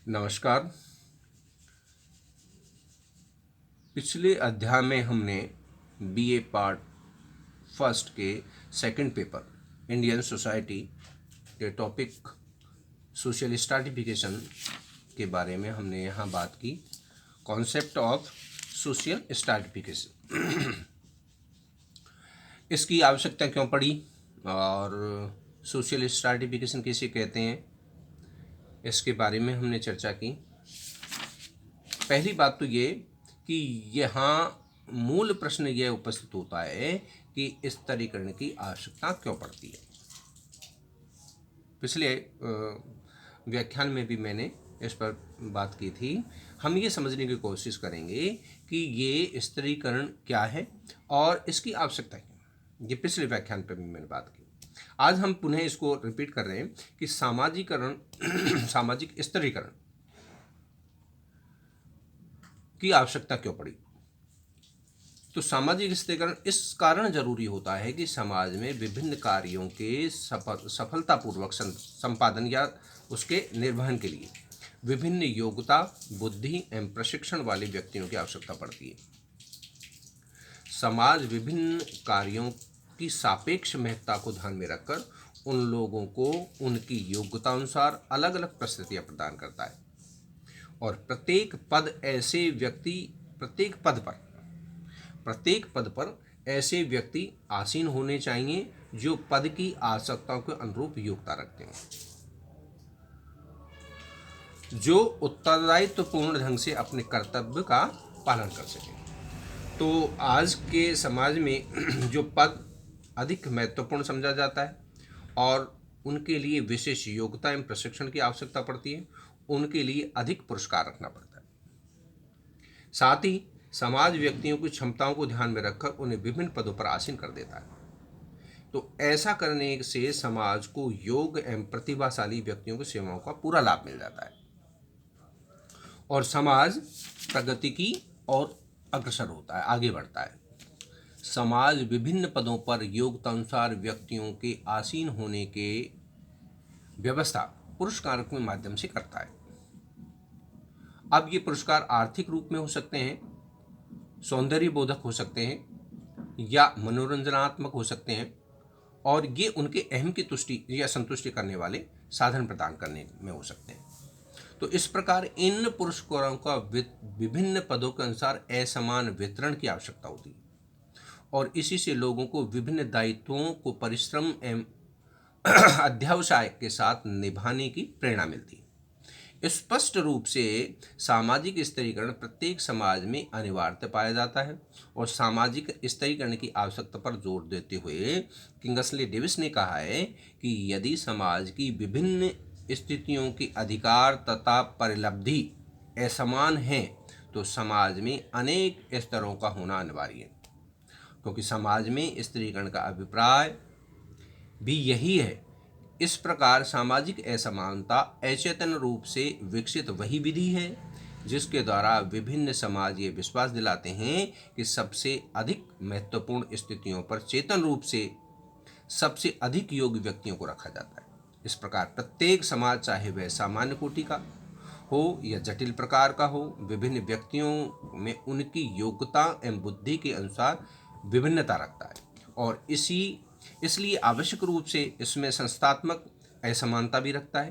नमस्कार। पिछले अध्याय में हमने बीए पार्ट फर्स्ट के सेकंड पेपर इंडियन सोसाइटी के टॉपिक सोशल स्ट्रैटिफिकेशन के बारे में हमने यहाँ बात की। कॉन्सेप्ट ऑफ सोशल स्ट्रैटिफिकेशन, इसकी आवश्यकता क्यों पड़ी और सोशल स्ट्रैटिफिकेशन किसे कहते हैं, इसके बारे में हमने चर्चा की। पहली बात तो ये कि यहाँ मूल प्रश्न यह उपस्थित होता है कि स्तरीकरण की आवश्यकता क्यों पड़ती है। पिछले व्याख्यान में भी मैंने इस पर बात की थी। हम ये समझने की कोशिश करेंगे कि ये स्तरीकरण क्या है और इसकी आवश्यकता क्या है। ये पिछले व्याख्यान पर भी मैंने बात की। आज हम पुनः इसको रिपीट कर रहे हैं कि सामाजिकरण सामाजिक स्तरीकरण की आवश्यकता क्यों पड़ी। तो सामाजिक स्तरीकरण इस कारण जरूरी होता है कि समाज में विभिन्न कार्यों के सफलतापूर्वक संपादन या उसके निर्वहन के लिए विभिन्न योग्यता, बुद्धि एवं प्रशिक्षण वाले व्यक्तियों की आवश्यकता पड़ती है। समाज विभिन्न कार्यों की सापेक्ष महत्ता को ध्यान में रखकर उन लोगों को उनकी योग्यता अनुसार अलग अलग परिस्थितियां प्रदान करता है और प्रत्येक पद पर ऐसे व्यक्ति आसीन होने चाहिए जो पद की आवश्यकताओं के अनुरूप योग्यता रखते हैं, जो उत्तरदायित्वपूर्ण ढंग से अपने कर्तव्य का पालन कर सकें। तो आज के समाज में जो पद अधिक महत्वपूर्ण समझा जाता है और उनके लिए विशेष योग्यता एवं प्रशिक्षण की आवश्यकता पड़ती है, उनके लिए अधिक पुरस्कार रखना पड़ता है। साथ ही समाज व्यक्तियों की क्षमताओं को ध्यान में रखकर उन्हें विभिन्न पदों पर आसीन कर देता है। तो ऐसा करने से समाज को योग्य एवं प्रतिभाशाली व्यक्तियों की सेवाओं का पूरा लाभ मिल जाता है और समाज प्रगति की ओर अग्रसर होता है, आगे बढ़ता है। समाज विभिन्न पदों पर योग्यता अनुसार व्यक्तियों के आसीन होने के व्यवस्था पुरस्कार के माध्यम से करता है। अब ये पुरस्कार आर्थिक रूप में हो सकते हैं, सौंदर्य बोधक हो सकते हैं या मनोरंजनात्मक हो सकते हैं और ये उनके अहम की तुष्टि या संतुष्टि करने वाले साधन प्रदान करने में हो सकते हैं। तो इस प्रकार इन पुरस्कारों का विभिन्न पदों के अनुसार असमान वितरण की आवश्यकता होती है और इसी से लोगों को विभिन्न दायित्वों को परिश्रम एवं अध्यवसाय के साथ निभाने की प्रेरणा मिलती है। स्पष्ट रूप से सामाजिक स्तरीकरण प्रत्येक समाज में अनिवार्य पाया जाता है और सामाजिक स्तरीकरण की आवश्यकता पर जोर देते हुए किंगस्ले डेविस ने कहा है कि यदि समाज की विभिन्न स्थितियों की अधिकार तथा परिलब्धि असमान है तो समाज में अनेक स्तरों का होना अनिवार्य है, क्योंकि समाज में स्तरीकरण का अभिप्राय भी यही है। इस प्रकार सामाजिक असमानता अचेतन रूप से विकसित वही विधि है जिसके द्वारा विभिन्न समाज ये विश्वास दिलाते हैं कि सबसे अधिक महत्वपूर्ण स्थितियों पर चेतन रूप से सबसे अधिक योग्य व्यक्तियों को रखा जाता है। इस प्रकार प्रत्येक समाज, चाहे वह सामान्य कोटि का हो या जटिल प्रकार का हो, विभिन्न व्यक्तियों में उनकी योग्यता एवं बुद्धि के अनुसार विभिन्नता रखता है और इसलिए आवश्यक रूप से इसमें संस्थात्मक असमानता भी रखता है।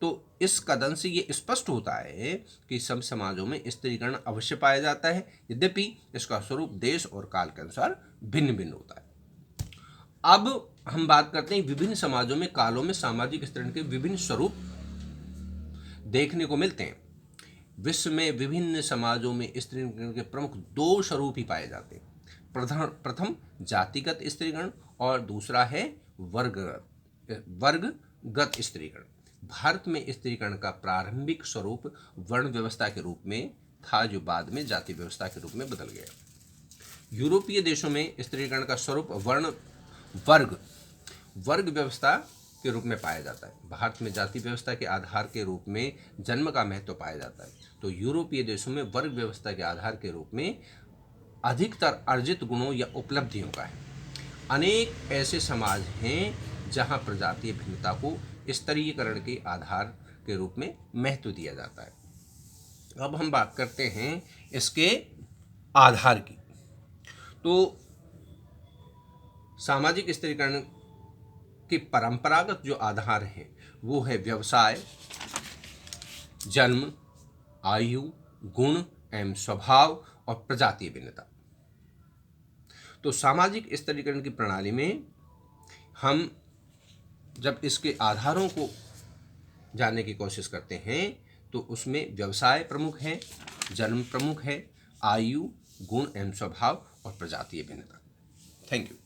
तो इस कदम से ये स्पष्ट होता है कि सब समाजों में स्तरीकरण अवश्य पाया जाता है, यद्यपि इसका स्वरूप देश और काल के अनुसार भिन्न भिन्न होता है। अब हम बात करते हैं विभिन्न समाजों में कालों में सामाजिक स्तरीकरण के विभिन्न स्वरूप देखने को मिलते हैं। विश्व में विभिन्न समाजों में स्तरीकरण के प्रमुख दो स्वरूप ही पाए जाते हैं। प्रथम जातिगत स्तरीकरण और दूसरा है वर्गगत स्तरीकरण। भारत में स्तरीकरण का प्रारंभिक स्वरूप वर्ण व्यवस्था के रूप में था, जो बाद में जाति व्यवस्था के रूप में बदल गया। यूरोपीय देशों में स्तरीकरण का स्वरूप वर्ग व्यवस्था के रूप में पाया जाता है। भारत में जाति व्यवस्था के आधार के रूप में जन्म का महत्व पाया जाता है, तो यूरोपीय देशों में वर्ग व्यवस्था के आधार के रूप में अधिकतर अर्जित गुणों या उपलब्धियों का है। अनेक ऐसे समाज हैं जहां प्रजातीय भिन्नता को स्तरीयकरण के आधार के रूप में महत्व दिया जाता है। अब हम बात करते हैं इसके आधार की। तो सामाजिक स्थिरीकरण के परंपरागत जो आधार हैं वो है व्यवसाय, जन्म, आयु, गुण एवं स्वभाव और प्रजातीय भिन्नता। तो सामाजिक स्थिरीकरण की प्रणाली में हम जब इसके आधारों को जानने की कोशिश करते हैं तो उसमें व्यवसाय प्रमुख है, जन्म प्रमुख है, आयु, गुण एवं स्वभाव और प्रजातीय भिन्नता। Thank you.